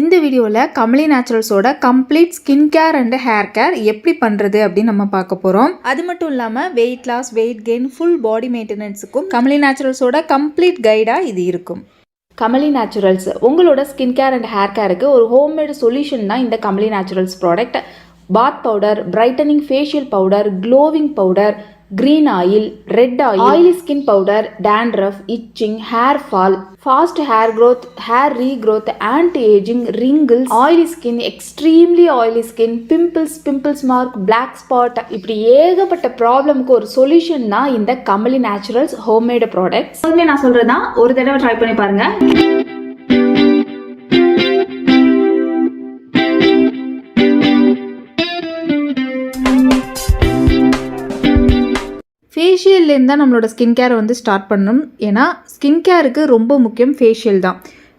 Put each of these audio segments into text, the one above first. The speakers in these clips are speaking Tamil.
இந்த வீடியோவில் கமலி நேச்சுரல்ஸோட complete skin care and hair care எப்படி பண்ணுறது அப்படின்னு நம்ம பார்க்க போகிறோம். அது மட்டும் இல்லாமல் weight loss, weight gain, full body மெயின்டெனன்ஸுக்கும் கமலி நேச்சுரல்ஸோட கம்ப்ளீட் கைடாக இது இருக்கும். கமலி நேச்சுரல்ஸ் உங்களோட ஸ்கின் கேர் அண்ட் ஹேர் கேருக்கு ஒரு ஹோம்மேடு சொல்யூஷன் தான் இந்த Kamali naturals product. Bath powder, brightening facial powder, glowing powder, green oil, red oil, oily skin powder, dandruff, itching, hair fall, fast hair growth, hair regrowth, anti-aging, wrinkles, oily skin, extremely oily skin, pimples mark, black spot, இப்படி ஏகப்பட்ட ப்ராப்ளம்க்கு ஒரு சொல்யூஷன் தான் இந்த கமலி நேச்சுரல்ஸ் ஹோம்மேட் ப்ராடக்ட்ஸ். நான் சொல்றதுதான், ஒரு தடவை ட்ரை பண்ணி பாருங்க. ஃபேஷியல்லேருந்து தான் நம்மளோட ஸ்கின் கேரை வந்து ஸ்டார்ட் பண்ணணும். ஏன்னா ஸ்கின் கேருக்கு ரொம்ப முக்கியம் ஃபேஷியல் தான்.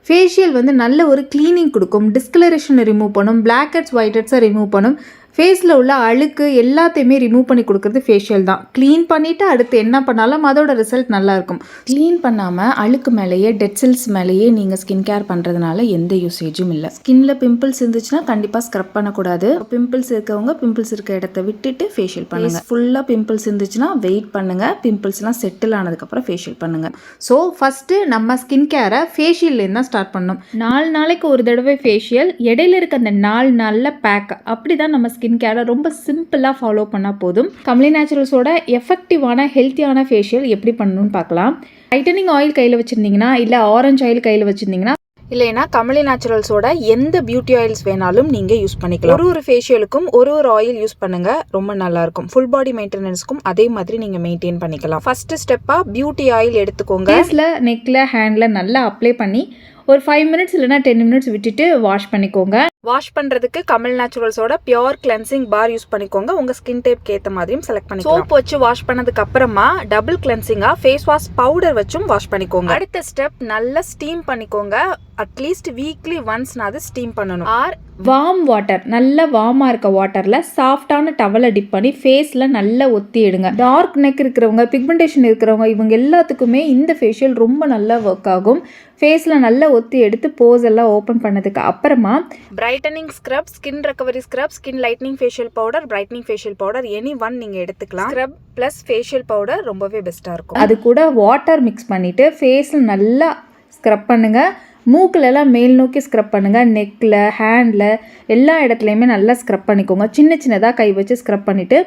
ஃபேஷியல் வந்து நல்ல ஒரு க்ளீனிங் கொடுக்கும், டிஸ்கலரேஷனை ரிமூவ் பண்ணும், பிளாக் ஹெட்ஸ் ஒயிட் ஹெட்ஸை ரிமூவ் பண்ணும், ஃபேஸில் உள்ள அழுக்கு எல்லாத்தையுமே ரிமூவ் பண்ணி கொடுக்குறது ஃபேஷியல் தான். க்ளீன் பண்ணிவிட்டு அடுத்து என்ன பண்ணாலும் அதோட ரிசல்ட் நல்லாயிருக்கும். க்ளீன் பண்ணாமல் அழுக்கு மேலேயே, டெட் செல்ஸ் மேலேயே நீங்கள் ஸ்கின் கேர் பண்ணுறதுனால எந்த யூசேஜும் இல்லை. ஸ்கின்ல பிம்பிள்ஸ் இருந்துச்சுன்னா கண்டிப்பாக ஸ்க்ரப் பண்ணக்கூடாது. பிம்பிள்ஸ் இருக்கவங்க பிம்பிள்ஸ் இருக்க இடத்த விட்டுட்டு ஃபேஷியல் பண்ணுங்க. ஃபுல்லாக பிம்பிள்ஸ் இருந்துச்சுன்னா வெயிட் பண்ணுங்கள், பிம்பிள்ஸ்லாம் செட்டில் ஆனதுக்கப்புறம் ஃபேஷியல் பண்ணுங்கள். ஸோ ஃபஸ்ட்டு நம்ம ஸ்கின் கேரை ஃபேஷியல்லேருந்து தான் ஸ்டார்ட் பண்ணணும். 4 நாளைக்கு ஒரு தடவை ஃபேஷியல், இடையில இருக்க அந்த 4 நாளில் பேக், அப்படி தான் நம்ம ஸ்கின் கேரை ரொம்ப சிம்பிளாக ஃபாலோ பண்ணால் போதும். கமலி நேச்சுரல்ஸோட எஃபெக்டிவான ஹெல்த்தியான ஃபேஷியல் எப்படி பண்ணணும்னு பார்க்கலாம். டைட்டனிங் ஆயில் கையில் வச்சுருந்தீங்கன்னா, இல்லை ஆரஞ்சு ஆயில் கையில் வச்சுருந்தீங்கன்னா, இல்லைன்னா கமலி நேச்சுரல்ஸோட எந்த பியூட்டி ஆயில்ஸ் வேணாலும் நீங்கள் யூஸ் பண்ணிக்கலாம். ஒரு ஃபேஷியலுக்கும் ஒரு ஆயில் யூஸ் பண்ணுங்க, ரொம்ப நல்லாயிருக்கும். ஃபுல் பாடி மெயின்டெனன்ஸ்க்கும் அதே மாதிரி நீங்கள் மெயின்டைன் பண்ணிக்கலாம். ஃபர்ஸ்ட் ஸ்டெப்பாக பியூட்டி ஆயில் எடுத்துக்கோங்க. ஃபேஸில், நெக்கில், ஹேண்டில் நல்லா அப்ளை பண்ணி ஒரு 5 மினிட்ஸ் இல்லைனா 10 மினிட்ஸ் விட்டுட்டு வாஷ் பண்ணிக்கோங்க. வாஷ் பண்ணுறதுக்கு கமல் நேச்சுரல்ஸோட பியோர் கிளென்சிங் பார் யூஸ் பண்ணிக்கோங்க. உங்கள் ஸ்கின் டைப்க்கு ஏற்ற மாதிரியும் செலக்ட் பண்ணிக்கோங்க. சோப் வச்சு வாஷ் பண்ணதுக்கு அப்புறமா டபுள் கிளென்சிங்காக ஃபேஸ் வாஷ் பவுடர் வச்சும் வாஷ் பண்ணிக்கோங்க. அடுத்த ஸ்டெப், நல்லா ஸ்டீம் பண்ணிக்கோங்க. அட்லீஸ்ட் வீக்லி ஒன்ஸ்னாவது ஸ்டீம் பண்ணணும். ஆர் வார்ம் வாட்டர், நல்ல வார்மாக இருக்க வாட்டரில் சாஃப்டான டவலை டிப் பண்ணி ஃபேஸில் நல்லா ஒத்தி எடுங்க. டார்க் நெக் இருக்கிறவங்க, பிக்மெண்டேஷன் இருக்கிறவங்க, இவங்க எல்லாத்துக்குமே இந்த ஃபேஷியல் ரொம்ப நல்லா ஒர்க் ஆகும். ஃபேஸில் நல்லா ஒத்தி எடுத்து போஸ் எல்லாம் ஓப்பன் பண்ணதுக்கு அப்புறமா brightening scrub, skin recovery scrub, skin lightning facial powder, brightening facial powder, any one நீங்கள் எடுத்துக்கலாம். ஸ்க்ரப் ப்ளஸ் ஃபேஷியல் பவுடர் ரொம்பவே பெஸ்ட்டாக இருக்கும். அது கூட வாட்டர் மிக்ஸ் பண்ணிவிட்டு ஃபேஸில் நல்லா ஸ்க்ரப் பண்ணுங்கள். மூக்கிலெல்லாம் மேல் நோக்கி ஸ்க்ரப் பண்ணுங்கள். நெக்கில், ஹேண்டில் எல்லா இடத்துலையுமே நல்லா ஸ்க்ரப் பண்ணிக்கோங்க. சின்னதாக கை வச்சு ஸ்க்ரப் பண்ணிவிட்டு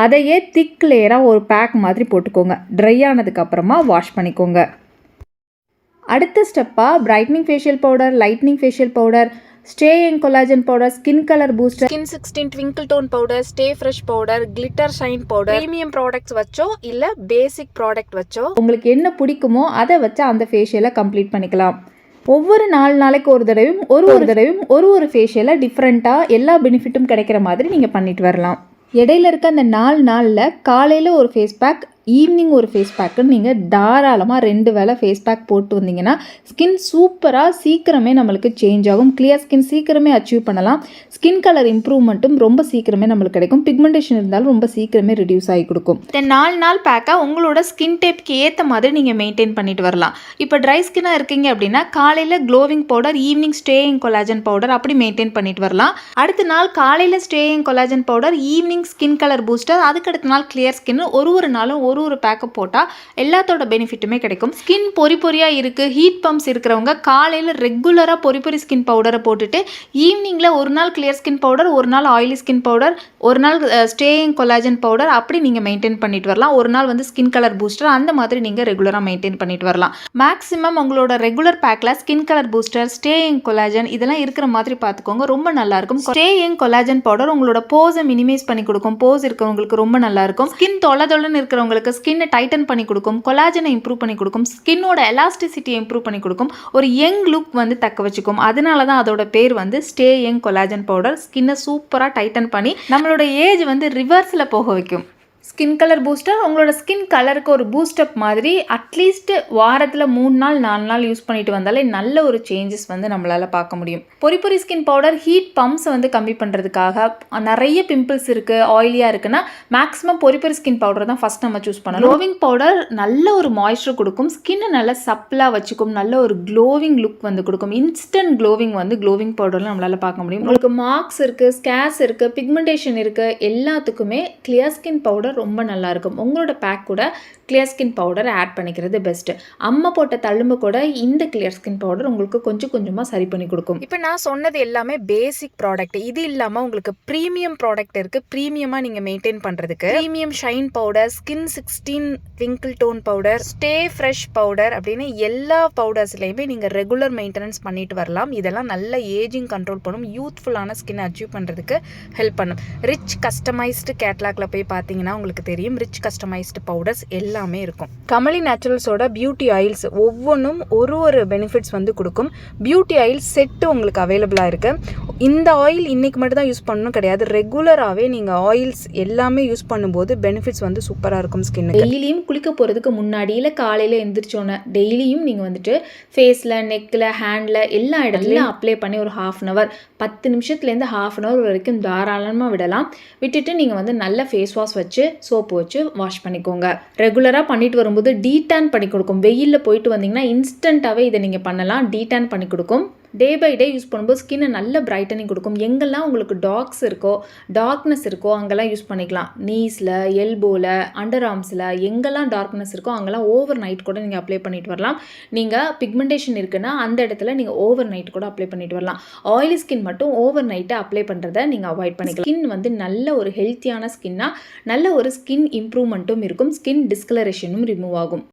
அதையே திக் லேயராக ஒரு பேக் மாதிரி போட்டுக்கோங்க. ட்ரை ஆனதுக்கப்புறமா வாஷ் பண்ணிக்கோங்க. அடுத்த ஸ்டெப்பாக brightening facial powder, lightening facial powder, stay young collagen powder, skin colour booster, skin 16 twinkle tone powder, stay fresh powder, glitter shine powder, premium products வச்சோ இல்லை பேசிக் ப்ராடக்ட் வச்சோ உங்களுக்கு என்ன பிடிக்குமோ அதை வச்சு அந்த ஃபேஷியலை கம்ப்ளீட் பண்ணிக்கலாம். ஒவ்வொரு 4 நாளைக்கு ஒரு தடவையும் ஒரு ஃபேஷியலை டிஃப்ரெண்ட்டாக எல்லா பெனிஃபிட்டும் கிடைக்கிற மாதிரி நீங்கள் பண்ணிட்டு வரலாம். இடையில இருக்க அந்த 4 நாளில் காலையில் ஒரு ஃபேஸ் பேக், ஈவினிங் ஒரு ஃபேஸ் பேக்குன்னு நீங்கள் தாராளமாக 2 வேளை ஃபேஸ் பேக் போட்டு வந்தீங்கன்னா ஸ்கின் சூப்பராக சீக்கிரமே நம்மளுக்கு சேஞ்ச் ஆகும். கிளியர் ஸ்கின் சீக்கிரமே அச்சீவ் பண்ணலாம். ஸ்கின் கலர் இம்ப்ரூவ்மெண்ட்டும் ரொம்ப சீக்கிரமே நம்மளுக்கு கிடைக்கும். பிக்மெண்டேஷன் இருந்தாலும் ரொம்ப சீக்கிரமே ரிடியூஸ் ஆகி கொடுக்கும். இந்த 4 நாள் பேக்காக உங்களோட ஸ்கின் டைப்க்கு ஏற்ற மாதிரி நீங்கள் மெயின்டைன் பண்ணிட்டு வரலாம். இப்போ ட்ரை ஸ்கின்னாக இருக்கீங்க அப்படின்னா காலையில் glowing powder, evening staying collagen powder அப்படி மெயின்டைன் பண்ணிட்டு வரலாம். அடுத்த நாள் காலையில் staying collagen powder, evening skin colour booster, அதுக்கடுத்த நாள் கிளியர் ஸ்கின், ஒரு நாளும் ஒரு பேக்கப் போட்டால் எல்லாத்தோட பெனிஃபிட்டுமே கிடைக்கும். ஸ்கின் பொறியாக இருக்குது, ஹீட் பம்ப்ஸ் இருக்கிறவங்க காலையில் ரெகுலராக பொறி ஸ்கின் பவுடரை போட்டுட்டு ஈவினிங்கில் ஒரு நாள் கிளியர் ஸ்கின் பவுடர், ஒரு நாள் ஆயிலி ஸ்கின் பவுடர், ஒரு நாள் ஸ்டேயிங் கொலாஜன் பவுடர் அப்படி நீங்கள் மெயின்டைன் பண்ணிட்டு வரலாம். ஒரு நாள் வந்து ஸ்கின் கலர் பூஸ்டர், அந்த மாதிரி நீங்கள் ரெகுலராக மெயின்டைன் பண்ணிட்டு வரலாம். மேக்ஸிமம் உங்களோட ரெகுலர் பேக்கில் skin colour booster, staying collagen இதெல்லாம் இருக்கிற மாதிரி பார்த்துக்கோங்க. ரொம்ப நல்லாயிருக்கும். ஸ்டேயிங் கொலாஜன் பவுடர் உங்களோட போஸை மினிமைஸ் பண்ணி கொடுக்கும். போஸ் இருக்கிறவங்களுக்கு ரொம்ப நல்லாயிருக்கும். ஸ்கின் தொலைன்னு இருக்கிறவங்களுக்கு ஸ்கின்னை டைட்டன் பண்ணி கொடுக்கும், கொலாஜனை இம்ப்ரூவ் பண்ணி கொடுக்கும், ஸ்கின்னோட எலாஸ்டிசிட்டியை இம்ப்ரூவ் பண்ணி கொடுக்கும், ஒரு யங் லுக் வந்து தக்க வச்சுக்கும். அதனால தான் அதோட பேர் வந்து ஸ்டே யங் கொலாஜன் பவுடர். ஸ்கின்னை சூப்பராக டைட்டன் பண்ணி நம்மளோட ஏஜ் வந்து ரிவர்ஸில் போக வைக்கும். ஸ்கின் கலர் பூஸ்டர் உங்களோட ஸ்கின் கலருக்கு ஒரு பூஸ்டப் மாதிரி அட்லீஸ்ட் வாரத்தில் 3 நாள் 4 நாள் யூஸ் பண்ணிட்டு வந்தாலே நல்ல ஒரு சேஞ்சஸ் வந்து நம்மளால் பார்க்க முடியும். பொரி ஸ்கின் பவுடர் ஹீட் பம்ப்ஸை வந்து கம்மி பண்ணுறதுக்காக நிறைய பிம்பிள்ஸ் இருக்குது, ஆயிலியாக இருக்குன்னா மேக்ஸிமம் பொரி ஸ்கின் பவுடர் தான் ஃபஸ்ட் நம்ம சூஸ் பண்ணணும். க்ளோவிங் பவுடர் நல்ல ஒரு மாய்ஸ்சர் கொடுக்கும், ஸ்கின்னை நல்லா சப்பிளாக வச்சுக்கும், நல்ல ஒரு க்ளோவிங் லுக் வந்து கொடுக்கும். இன்ஸ்டன்ட் க்ளோவிங் வந்து க்ளோவிங் பவுடரில் நம்மளால் பார்க்க முடியும். உங்களுக்கு மார்க்ஸ் இருக்குது, ஸ்கேர்ஸ் இருக்குது, பிக்மெண்டேஷன் இருக்குது, எல்லாத்துக்குமே கிளியர் ஸ்கின் பவுடர் ரொம்ப நல்லா இருக்கும். உங்களோட பேக் கூட கிளியர் ஸ்கின் பவுடர் ஆட் பண்ணிக்கிறது பெஸ்ட்டு. அம்மா போட்ட தள்ளும்பு கூட இந்த கிளியர் ஸ்கின் பவுடர் உங்களுக்கு கொஞ்சம் கொஞ்சமாக சரி பண்ணி கொடுக்கும். இப்போ நான் சொன்னது எல்லாமே பேசிக் ப்ராடக்ட். இது இல்லாமல் உங்களுக்கு ப்ரீமியம் ப்ராடக்ட் இருக்குது. ப்ரீமியமாக நீங்கள் மெயின்டைன் பண்ணுறதுக்கு premium shine powder, skin 16 wrinkle tone powder, stay fresh powder அப்படின்னு எல்லா பவுடர்ஸ்லையுமே நீங்கள் ரெகுலர் மெயின்டெனன்ஸ் பண்ணிட்டு வரலாம். இதெல்லாம் நல்ல ஏஜிங் கண்ட்ரோல் பண்ணும், யூத்ஃபுல்லான ஸ்கின் அச்சீவ் பண்ணுறதுக்கு ஹெல்ப் பண்ணும். ரிச் கஸ்டமைஸ்டு கேட்லாக்ல போய் பார்த்தீங்கன்னா உங்களுக்கு தெரியும், ரிச் கஸ்டமைஸ்டு பவுடர்ஸ் எல்லாமே இருக்கும். கமலி நேச்சுரல்ஸோட பியூட்டி ஆயில்ஸ் ஒவ்வொன்றும் ஒரு பெனிஃபிட்ஸ் வந்து கொடுக்கும். பியூட்டி ஆயில் செட்டு உங்களுக்கு அவைலபிளாக இருக்குது. இந்த ஆயில் இன்றைக்கி மட்டும் தான் யூஸ் பண்ணணும் கிடையாது, ரெகுலராகவே நீங்கள் ஆயில்ஸ் எல்லாமே யூஸ் பண்ணும்போது பெனிஃபிட்ஸ் வந்து சூப்பராக இருக்கும் ஸ்கின்னுக்கு. டெய்லியும் குளிக்க போகிறதுக்கு முன்னாடி இல்லை காலையில் எழுந்திரிச்சோன்னே டெய்லியும் நீங்கள் வந்துட்டு ஃபேஸில், நெக்கில், ஹேண்டில் எல்லா இடத்துலையும் அப்ளை பண்ணி ஒரு 1/2 hour 10 நிமிஷத்துலேருந்து 1/2 hour வரைக்கும் தாராளமாக விடலாம். விட்டுட்டு நீங்கள் வந்து நல்ல ஃபேஸ் வாஷ் வச்சு சோப்பு வச்சு வாஷ் பண்ணிக்கோங்க. ரெகுலராக பண்ணிட்டு வரும்போது டீடான் பண்ணி கொடுக்கும். வெயிலில் போயிட்டு வந்தீங்கன்னா இன்ஸ்டண்ட்டாகவே இதை நீங்கள் பண்ணலாம், டீடான் பண்ணி கொடுக்கும். டே பை டே யூஸ் பண்ணும்போது ஸ்கின்னை நல்ல பிரைட்டனிங் கொடுக்கும். எங்கெல்லாம் உங்களுக்கு டார்க்னஸ் இருக்கோ அங்கெல்லாம் யூஸ் பண்ணிக்கலாம். நீஸில், எல்போவில், அண்டர் ஆர்ம்ஸில் எங்கெல்லாம் டார்க்னஸ் இருக்கோ அங்கெல்லாம் ஓவர் நைட் கூட நீங்கள் அப்ளை பண்ணிட்டு வரலாம். நீங்கள் பிக்மெண்டேஷன் இருக்குன்னா அந்த இடத்துல நீங்கள் ஓவர் நைட் கூட அப்ளை பண்ணிட்டு வரலாம். ஆயிலி ஸ்கின் மட்டும் ஓவர் நைட்டை அப்ளை பண்ணுறதை நீங்கள் அவாய்ட் பண்ணிக்கலாம். ஸ்கின் வந்து நல்ல ஒரு ஹெல்த்தியான ஸ்கின்னாக நல்ல ஒரு ஸ்கின் இம்ப்ரூவ்மெண்ட்டும் இருக்கும், ஸ்கின் டிஸ்கலரேஷனும் ரிமூவ் ஆகும்.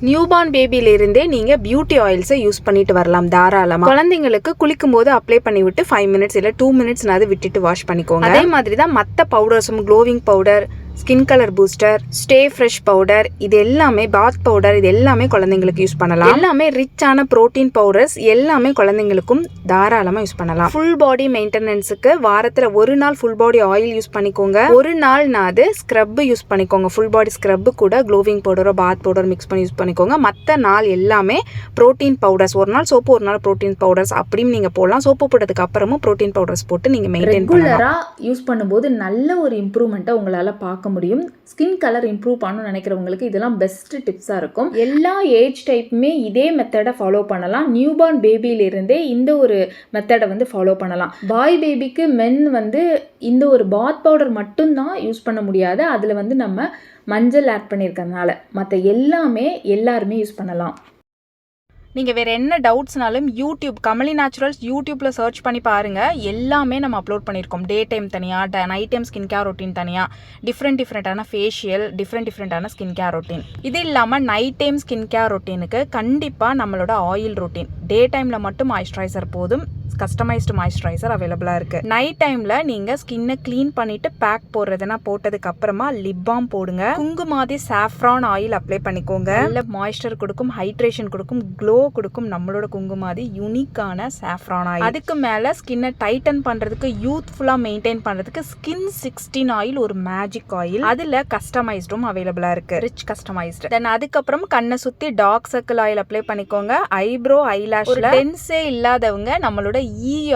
நியூபார்ன் பேபியிலிருந்தே நீங்கள் பியூட்டி ஆயில்ஸை யூஸ் பண்ணிட்டு வரலாம் தாராளமாக. குழந்தைங்களுக்கு குளிக்கும் போது அப்ளை பண்ணி விட்டு 5 minutes இல்லை 2 minutes விட்டுட்டு வாஷ் பண்ணிக்கோங்க. அதே மாதிரி தான் மற்ற பவுடர்ஸும், glowing powder, skin colour booster, stay fresh powder, இது எல்லாமே பாத் பவுடர், இது எல்லாமே குழந்தைங்களுக்கு யூஸ் பண்ணலாம். எல்லாமே ரிச்சான ப்ரோட்டீன் பவுடர்ஸ், எல்லாமே குழந்தைங்களுக்கும் தாராளமாக யூஸ் பண்ணலாம். ஃபுல் பாடி மெயின்டெனன்ஸுக்கு வாரத்தில் 1 நாள் ஃபுல் பாடி ஆயில் யூஸ் பண்ணிக்கோங்க, 1 நாள்னாது ஸ்க்ரப் யூஸ் பண்ணிக்கோங்க. ஃபுல் பாடி ஸ்க்ரப் கூட க்ளோவிங் பவுடரோ பாத் பவுடர் மிக்ஸ் பண்ணி யூஸ் பண்ணிக்கோங்க. மற்ற நாள் எல்லாமே ப்ரோட்டீன் பவுடர்ஸ், 1 நாள் சோப்பு 1 நாள் ப்ரோட்டீன் பவுடர்ஸ் அப்படின்னு நீங்கள் போடலாம். சோப்பு போட்டதுக்கு அப்புறமும் ப்ரோட்டீன் பவுடர்ஸ் போட்டு நீங்கள் மெயின்டைன் ரெகுலராக யூஸ் பண்ணும்போது நல்ல ஒரு இம்ப்ரூவ்மெண்ட்டை உங்களால் பார்க்க முடியும். ஸ்கின் கலர் இம்ப்ரூவ் பண்ணணும்னு நினைக்கிறவங்களுக்கு இதெல்லாம் பெஸ்ட் டிப்ஸாக இருக்கும். எல்லா ஏஜ் டைப்புமே இதே மெத்தடை ஃபாலோ பண்ணலாம். நியூபார்ன் பேபியிலிருந்தே இந்த ஒரு மெத்தடை வந்து ஃபாலோ பண்ணலாம். பாய் பேபிக்கு மென் வந்து இந்த ஒரு பாத் பவுடர் மட்டும்தான் யூஸ் பண்ண முடியாது, அதில் வந்து நம்ம மஞ்சள் ஆட் பண்ணியிருக்கறதுனால மற்ற எல்லாருமே யூஸ் பண்ணலாம். நீங்கள் வேறு என்ன டவுட்ஸ்னாலும் யூடியூப் கமலி நேச்சுரல்ஸ் யூடியூப்பில் சர்ச் பண்ணி பாருங்கள். எல்லாமே நம்ம அப்லோட் பண்ணியிருக்கோம். டே டைம் தனியாக, night time skin care routine தனியாக, டிஃப்ரெண்ட்டான ஃபேஷியல், டிஃப்ரெண்ட்டான ஸ்கின் கேர் ரொட்டீன். இது இல்லாமல் நைட் டைம் ஸ்கின் கேர் ரொட்டீனுக்கு கண்டிப்பாக நம்மளோட ஆயில் ரொட்டீன், டே டைமில் மட்டும் மாய்ஸ்சரைசர் போதும், கஸ்டமைஸ்டு மாய்ஸ்சரைசர் அவைலபிளாக இருக்குது. நைட் டைமில் நீங்கள் ஸ்கின்னை க்ளீன் பண்ணிவிட்டு பேக் போடுறதுனா போட்டதுக்கு அப்புறமா லிப் பாம் போடுங்க. குங்குமாதி சாஃப்ரான் ஆயில் அப்ளை பண்ணிக்கோங்க. நல்ல மாய்ஸ்சர் கொடுக்கும், ஹைட்ரேஷன் கொடுக்கும், க்ளோ கொடுக்கும். நம்மளோட குங்குமாதி யூனிக்கான சாஃப்ரான் ஆயில். அதுக்கு மேலே ஸ்கின்னை டைட்டன் பண்ணுறதுக்கு, யூத்ஃபுல்லாக மெயின்டைன் பண்ணுறதுக்கு ஸ்கின் 16 ஆயில் ஒரு மேஜிக் ஆயில், அதில் கஸ்டமைஸ்டும் அவைலபிளாக இருக்குது, ரிச் கஸ்டமைஸ்டு. தென் அதுக்கப்புறம் கண்ணை சுற்றி டார்க் சர்க்கிள் ஆயில் அப்ளை பண்ணிக்கோங்க. ஐப்ரோ, ஐலாஷில் டென்ஸே இல்லாதவங்க நம்மளோட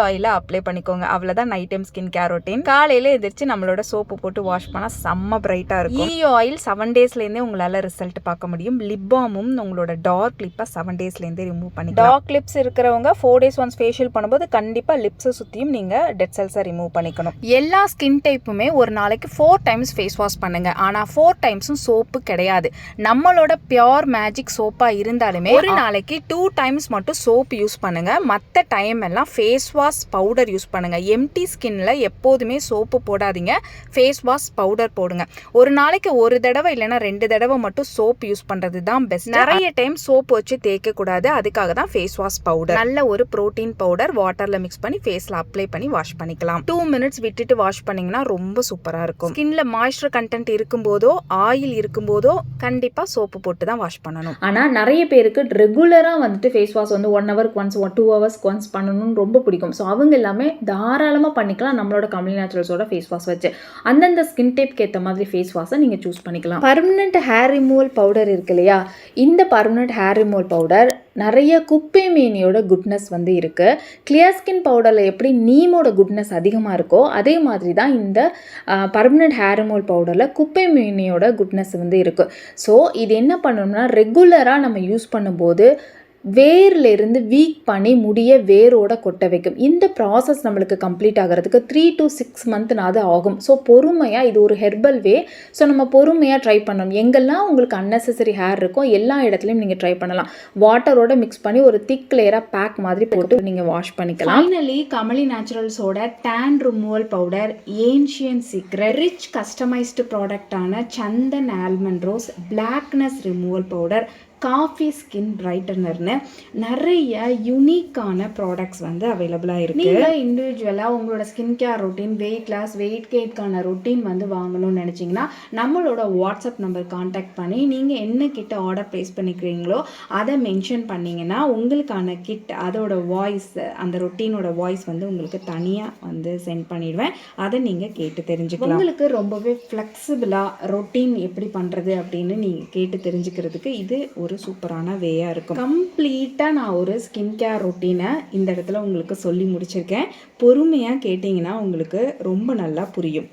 ஆயில அப்ளை பண்ணிக்கோங்க. அவ்வளவுதான் night time skin care routine. காலையில எந்திரிச்சு நம்மளோட சோப்பு போட்டு வாஷ் பண்ணா செம்ம பிரைட்டா இருக்கும். ஆயில் 7 டேஸ்லேருந்தே உங்களால ரிசல்ட் பார்க்க முடியும். லிப் பாமும் உங்களோட டார்க் லிப்பை 7 டேஸ்லேருந்தே ரிமூவ் பண்ணிக்கலாம். டார்க் லிப்ஸ் இருக்கிறவங்க 4 days ஒன்ஸ் ஃபேஷியல் பண்ணும்போது கண்டிப்பா லிப்ஸை சுத்தியும் நீங்க டெட் செல்ஸை ரிமூவ் பண்ணிக்கணும். எல்லா ஸ்கின் டைப்புமே ஒரு நாளைக்கு 4 times ஃபேஸ் வாஷ் பண்ணுங்க. ஆனா 4 timesம் சோப்பு கிடையாது. நம்மளோட பியோர் மேஜிக் சோப்பா இருந்தாலுமே ஒரு நாளைக்கு 2 times மட்டும் சோப் யூஸ் பண்ணுங்க. மற்ற டைம் எல்லாம் ஃபேஸ் வாஷ் பவுடர் யூஸ் பண்ணுங்க. எம்டி ஸ்கின்ல எப்போதுமே சோப்பு போடாதீங்க, ஃபேஸ் வாஷ் பவுடர் போடுங்க. ஒரு நாளைக்கு 1 தடவை இல்லைன்னா 2 தடவை மட்டும் சோப் யூஸ் பண்றது தான் பெஸ்ட். நிறைய டைம் சோப்பு வச்சு தேய்க்க கூடாது, அதுக்காக தான் ஃபேஸ் வாஷ் பவுடர். நல்ல ஒரு புரோட்டீன் பவுடர் வாட்டர்ல மிக்ஸ் பண்ணி ஃபேஸ்ல அப்ளை பண்ணி வாஷ் பண்ணிக்கலாம். 2 minutes விட்டுட்டு வாஷ் பண்ணீங்கன்னா ரொம்ப சூப்பரா இருக்கும். ஸ்கின்ல மாய்ஸ்சர் கண்டென்ட் இருக்கும்போதோ ஆயில் இருக்கும்போதோ கண்டிப்பா சோப்பு போட்டு தான் வாஷ் பண்ணணும். ஆனா நிறைய பேருக்கு ரெகுலரா வந்துட்டு ஃபேஸ் வாஷ் வந்து 1 hour ஒன்ஸ் 2 hours ஒன்ஸ் பண்ணணும்னு பண்ணணும்னு ரொம்ப பிடிக்கும். ஸோ அவங்க எல்லாமே தாராளமாக பண்ணிக்கலாம் நம்மளோட கமலி நேச்சுரல்ஸோட ஃபேஸ் வாஷ் வச்சு. அந்தந்த ஸ்கின் டைப்க்கு ஏற்ற மாதிரி ஃபேஸ் வாஷை நீங்கள் சூஸ் பண்ணிக்கலாம். பர்மனெண்ட் ஹேர் ரிமூவல் பவுடர் இருக்கு இல்லையா, இந்த பர்மனெண்ட் ஹேர் ரிமூவல் பவுடர் நிறைய குப்பை மேனியோட குட்னஸ் வந்து இருக்குது. கிளியர் ஸ்கின் பவுடரில் எப்படி நீமோட குட்னஸ் அதிகமாக இருக்கோ அதே மாதிரி தான் இந்த பர்மனெண்ட் ஹேர் ரிமூவல் பவுடரில் குப்பை மேனியோட குட்னஸ் வந்து இருக்குது. ஸோ இது என்ன பண்ணணும்னா ரெகுலராக நம்ம யூஸ் பண்ணும்போது வேர்லேருந்து வீக் பண்ணி முடிய வேரோட கொட்ட வைக்கும். இந்த ப்ராசஸ் நம்மளுக்கு கம்ப்ளீட் ஆகிறதுக்கு 3 to 6 மந்த்னாவது ஆகும். ஸோ பொறுமையாக, இது ஒரு ஹெர்பல் வே. ஸோ நம்ம பொறுமையாக ட்ரை பண்ணணும். எங்கெல்லாம் உங்களுக்கு அன்னெசரி ஹேர் இருக்கோ எல்லா இடத்துலையும் நீங்கள் ட்ரை பண்ணலாம். வாட்டரோட மிக்ஸ் பண்ணி ஒரு திக் லேயராக பேக் மாதிரி போட்டு நீங்கள் வாஷ் பண்ணிக்கலாம். ஃபைனலி கமலி நேச்சுரல்ஸோட tan removal powder, ancient secret, rich customised ப்ராடக்டான Chandan almond rose, blackness removal powder, coffee skin பிரைட்டனர்னு நிறைய யூனிக்கான ப்ராடக்ட்ஸ் வந்து அவைலபிளாக இருக்குது. நீங்கள் இண்டிவிஜுவலாக உங்களோட skin care routine, weight loss, weight கெயின்கான ரொட்டீன் வந்து வாங்கணும்னு நினச்சிங்கன்னா நம்மளோட வாட்ஸ்அப் நம்பர் காண்டாக்ட் பண்ணி நீங்கள் என்ன கிட்ட ஆர்டர் ப்ளேஸ் பண்ணிக்கிறீங்களோ அதை மென்ஷன் பண்ணிங்கன்னா உங்களுக்கான கிட், அதோட வாய்ஸ், அந்த ரொட்டீனோட வாய்ஸ் வந்து உங்களுக்கு தனியாக வந்து சென்ட் பண்ணிடுவேன். அதை நீங்கள் கேட்டு தெரிஞ்சுக்கலாம். உங்களுக்கு ரொம்பவே ஃப்ளெக்சிபிளாக ரொட்டீன் எப்படி பண்ணுறது அப்படின்னு நீங்கள் கேட்டு தெரிஞ்சுக்கிறதுக்கு இது ஒரு சூப்பரான வேயாக இருக்கும். கம்ப்ளீட்டாக நான் ஒரு ஸ்கின் கேர் ரொட்டீனை இந்த இடத்துல உங்களுக்கு சொல்லி முடிச்சிருக்கேன். பொறுமையாக கேட்டிங்கன்னா உங்களுக்கு ரொம்ப நல்லா புரியும்.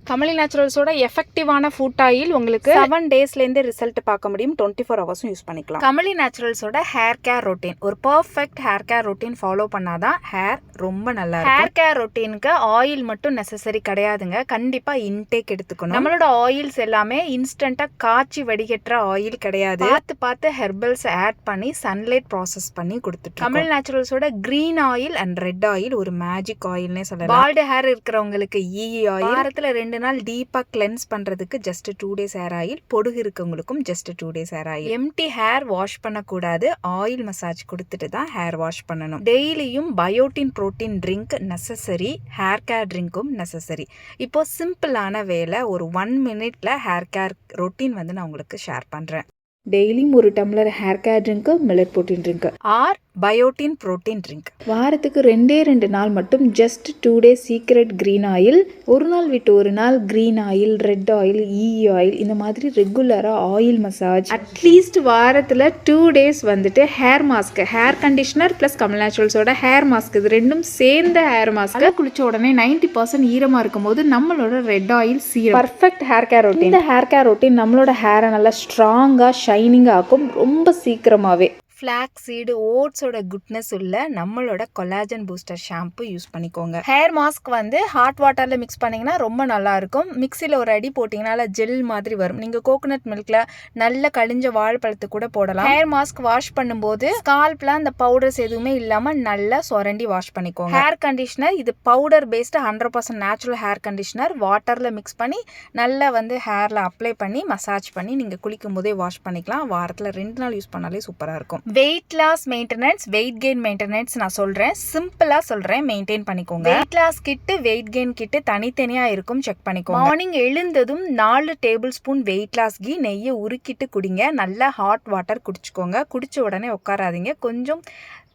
கமலி நேச்சுரல்ஸோட எஃபெக்டிவான ஃபுட் ஆயில் உங்களுக்கு 7 டேஸ்லேருந்து ரிசல்ட் பார்க்க முடியும். 24 ஹவர்ஸும் யூஸ் பண்ணிக்கலாம். கமலி நேச்சுரல்ஸோட ஹேர் கேர் ரொட்டீன், ஒரு perfect hair care routine follow பண்ணாதான் ஹேர் ரொம்ப நல்லா இருக்கும். ஹேர் கேர் ரொட்டீனுக்கு ஆயில் மட்டும் நெசசரி கிடையாதுங்க. கண்டிப்பாக இன்டேக் எடுத்துக்கணும். நம்மளோட ஆயில்ஸ் எல்லாமே இன்ஸ்டண்ட்டாக காய்ச்சி வடிகட்டுற ஆயில் கிடையாது. பார்த்து ஹெர்பல்ஸ் ஆட் பண்ணி சன்லைட் ப்ராசஸ் பண்ணி கொடுத்துட்டு கமலி நேச்சுரல்ஸோட green oil and red oil ஒரு மேஜிக் ஆயில்னே சொல்லலாம். பால்டு ஹேர் இருக்கிறவங்களுக்கு ஆயில், வாரத்தில் 2 நாள் டீப்பாக கிளென்ஸ் பண்ணுறதுக்கு ஜஸ்ட் 2 டேஸ் ஹேர் ஆயில், பொடுகு இருக்கவங்களுக்கும் just 2 days hair oil. Empty hair wash பண்ணக்கூடாது, ஆயில் மசாஜ் கொடுத்துட்டு தான் ஹேர் வாஷ் பண்ணணும். டெய்லியும் biotin protein drink necessary, hair care ட்ரிங்க்கும் நெசசரி. இப்போ சிம்பிளான வேலை, ஒரு 1 மினிட்ல ஹேர் கேர் ரொட்டீன் வந்து நான் உங்களுக்கு ஷேர் பண்ணுறேன். டெய்லியும் ஒரு tumbler hair care drink, millet protein drink or biotin protein drink. வாரத்துக்கு 2 நாள் மட்டும் just 2 days secret green oil, ஒரு நாள் விட்டு ஒரு நாள் green oil, red oil, oil, இந்த மாதிரி ரெகுலராக ஆயில் மசாஜ். அட்லீஸ்ட் வாரத்தில் 2 டேஸ் வந்துட்டு hair mask, hair conditioner plus Kamal நேச்சுரல்ஸோட ஹேர் மாஸ்க், இது ரெண்டும் சேர்ந்த ஹேர் மாஸ்க். குளிச்ச உடனே 90% ஈரமாக இருக்கும்போது நம்மளோட red oil serum. Perfect hair care routine. இந்த ஹேர் கேர் ரொட்டீன் நம்மளோட ஹேரை நல்லா ஸ்ட்ராங்காக ஷைனிங்காக ஆக்கும் ரொம்ப சீக்கிரமாகவே. ஃப்ளாக்ஸ் சீடு, ஓட்ஸோட குட்னஸ் உள்ள நம்மளோட கொலாஜன் பூஸ்டர் ஷாம்பு யூஸ் பண்ணிக்கோங்க. ஹேர் மாஸ்க் வந்து ஹாட் வாட்டரில் மிக்ஸ் பண்ணிங்கன்னா ரொம்ப நல்லாயிருக்கும். மிக்சியில் ஒரு அடி போட்டிங்கன்னா ஜெல் மாதிரி வரும். நீங்கள் கோகோனட் மில்கில் நல்ல கழிஞ்ச வாழைப்பழத்து கூட போடலாம். ஹேர் மாஸ்க் வாஷ் பண்ணும்போது ஸ்கால்ப்ல அந்த பவுடர்ஸ் எதுவுமே இல்லாமல் நல்லா சொரண்டி வாஷ் பண்ணிக்கோங்க. ஹேர் கண்டிஷனர், இது powder based 100% natural hair conditioner. வாட்டரில் மிக்ஸ் பண்ணி நல்லா வந்து ஹேரில் அப்ளை பண்ணி மசாஜ் பண்ணி நீங்கள் குளிக்கும் போதே வாஷ் பண்ணிக்கலாம். வாரத்தில் 2 நாள் யூஸ் பண்ணாலே சூப்பராக இருக்கும். Weight loss maintenance, weight gain maintenance நான் சொல்கிறேன், சிம்பிளாக சொல்கிறேன், மெயின்டைன் பண்ணிக்கோங்க. Weight loss kit, weight gain kit தனித்தனியாக இருக்கும், செக் பண்ணிக்கோங்க. மார்னிங் எழுந்ததும் 4 tablespoon weight loss ghee நெய்யை உருக்கிட்டு குடிங்க. நல்லா ஹாட் வாட்டர் குடிச்சுக்கோங்க. குடிச்ச உடனே உட்காராதீங்க, கொஞ்சம்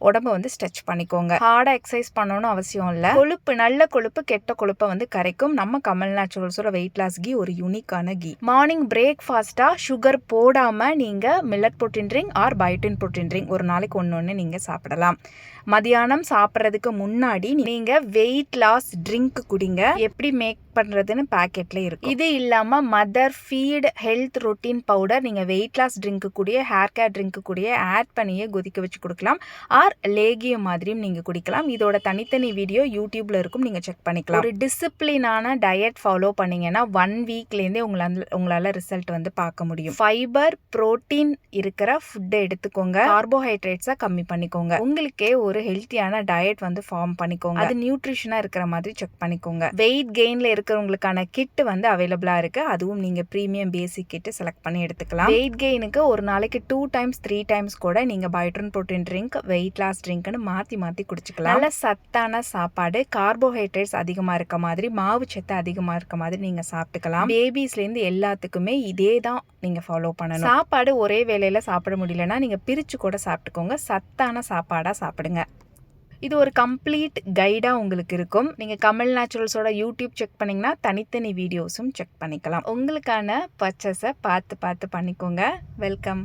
உடம்பை வந்து ஸ்ட்ரெச் பண்ணிக்கோங்க. ஹார்டாக எக்ஸசைஸ் பண்ணணும்னு அவசியம் இல்லை. கொழுப்பு, நல்ல கொழுப்பு கெட்ட கொழுப்பை வந்து கரைக்கும். நம்ம கமல் நேச்சுரல்ஸோட வெயிட் லாஸ் கீ ஒரு யூனிக்கான கீ. மார்னிங் பிரேக்ஃபாஸ்ட்டாக சுகர் போடாமல் நீங்கள் millet protein drink or biotin protein drink ஒரு நாளைக்கு ஒன்று நீங்கள் சாப்பிடலாம். மதியானம் சாப்பிட்றதுக்கு முன்னாடி நீங்கள் வெயிட் லாஸ் ட்ரிங்க் குடிங்க. எப்படி மேக் பண்ணுறதுன்னு பேக்கெட்டில் இருக்கும். இது இல்லாமல் mother feed health routine powder நீங்கள் வெயிட் லாஸ் ட்ரிங்க்கு கூடிய, ஹேர் கேர் ட்ரிங்க்கு கூடிய ஆட் பண்ணியே கொதிக்க வச்சு கொடுக்கலாம். ஆர் லேகியம் மாதிரியும் நீங்கள் குடிக்கலாம். இதோட தனித்தனி வீடியோ யூடியூப்ல இருக்கும், நீங்கள் செக் பண்ணிக்கலாம். ஒரு டிசிப்ளினான டயட் ஃபாலோ பண்ணீங்கன்னா 1 வீக்லேருந்தே உங்களால் ரிசல்ட் வந்து பார்க்க முடியும். ஃபைபர், புரோட்டீன் இருக்கிற ஃபுட்டை எடுத்துக்கோங்க. கார்போஹைட்ரேட்ஸை கம்மி பண்ணிக்கோங்க. உங்களுக்கே ஒரு ஹெல்த்தியான டயட் வந்து ஃபார்ம் பண்ணிக்கோங்க. அது நியூட்ரிஷனாக இருக்கிற மாதிரி செக் பண்ணிக்கோங்க. வெயிட் கெயினில் இருக்கிறவங்களுக்கான கிட் வந்து அவைலபிளாக இருக்குது. அதுவும் நீங்கள் ப்ரீமியம் பேசிக் கிட்டு செலக்ட் பண்ணி எடுத்துக்கலாம். வெயிட் கெயினுக்கு ஒரு நாளைக்கு 2 டைம்ஸ் 3 டைம்ஸ் கூட நீங்கள் biotin protein drink, weight loss ட்ரிங்க்னு மாற்றி குடிச்சிக்கலாம். நல்ல சத்தான சாப்பாடு, கார்போஹைட்ரேட்ஸ் அதிகமாக இருக்க மாதிரி, மாவு சத்து அதிகமாக இருக்க மாதிரி நீங்கள் சாப்பிட்டுக்கலாம். பேபிஸ்லேருந்து எல்லாத்துக்குமே இதே தான் நீங்கள் ஃபாலோ பண்ணணும். சாப்பாடு ஒரே வேளையில் சாப்பிட முடியலன்னா நீங்கள் பிரித்து கூட சாப்பிட்டுக்கோங்க. சத்தான சாப்பாடாக சாப்பிடுங்க. இது ஒரு கம்ப்ளீட் கைடாக உங்களுக்கு இருக்கும். நீங்கள் கமல் நேச்சுரல்ஸோட யூடியூப் செக் பண்ணிங்கன்னா தனித்தனி வீடியோஸும் செக் பண்ணிக்கலாம். உங்களுக்கான பர்ச்சேஸை பார்த்து பண்ணிக்கோங்க. வெல்கம்.